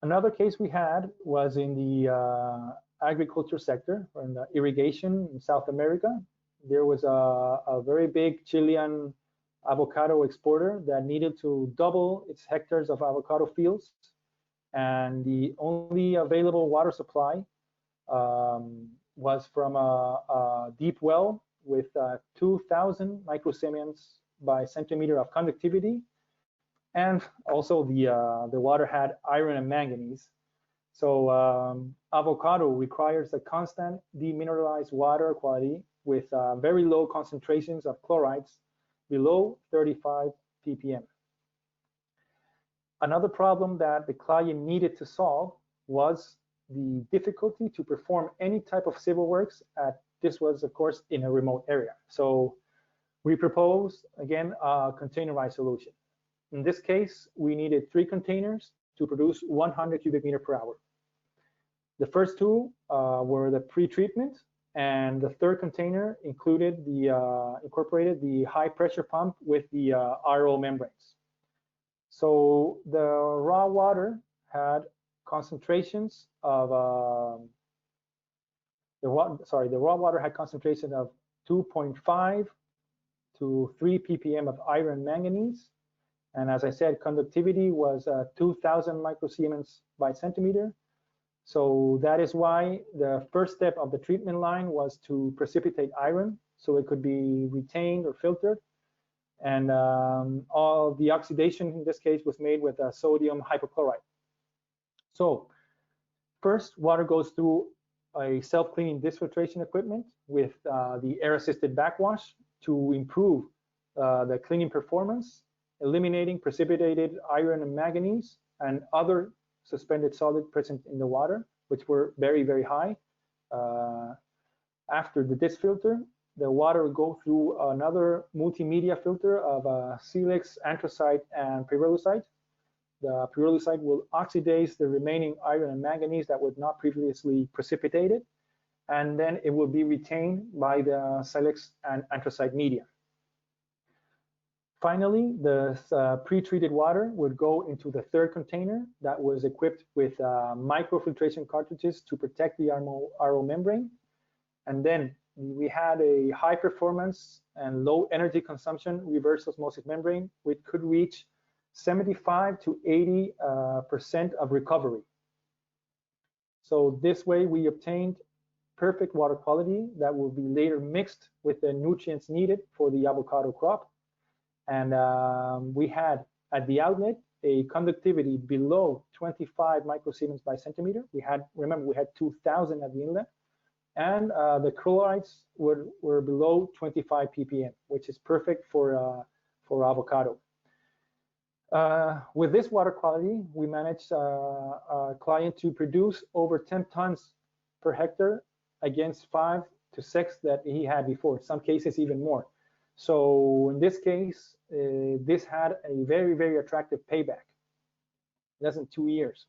Another case we had was in the agriculture sector, or in the irrigation in South America. There was a very big Chilean avocado exporter that needed to double its hectares of avocado fields, and the only available water supply was from a deep well with 2,000 microsiemens by centimeter of conductivity, and also the water had iron and manganese. So avocado requires a constant demineralized water quality with very low concentrations of chlorides below 35 ppm. Another problem that the client needed to solve was the difficulty to perform any type of civil works this was, of course, in a remote area. So we proposed, again, a containerized solution. In this case, we needed 3 containers to produce 100 cubic meter per hour. The first 2 were the pre-treatment, and the third container incorporated the high pressure pump with the RO membranes. So the raw water had concentrations of the raw water had concentration of 2.5 to 3 ppm of iron manganese, and as I said, conductivity was 2,000 microsiemens by centimeter. So that is why the first step of the treatment line was to precipitate iron so it could be retained or filtered. And all the oxidation in this case was made with sodium hypochlorite. So first, water goes through a self-cleaning disfiltration equipment with the air-assisted backwash to improve the cleaning performance, eliminating precipitated iron and manganese and other suspended solid present in the water, which were very, very high. After the disfilter, the water will go through another multimedia filter of silex, anthracite, and pyrolusite. The pyrolusite will oxidize the remaining iron and manganese that was not previously precipitated, and then it will be retained by the silex and anthracite media. Finally, the pre-treated water would go into the third container that was equipped with microfiltration cartridges to protect the RO membrane. And then we had a high performance and low energy consumption reverse osmosis membrane, which could reach 75 to 80% of recovery. So this way we obtained perfect water quality that will be later mixed with the nutrients needed for the avocado crop. And we had at the outlet a conductivity below 25 microsiemens by centimeter. Remember, we had 2,000 at the inlet, and the chlorides were below 25 ppm, which is perfect for avocado. With this water quality, we managed a client to produce over 10 tons per hectare against 5 to 6 that he had before, in some cases even more. So in this case, this had a very, very attractive payback, less than 2 years.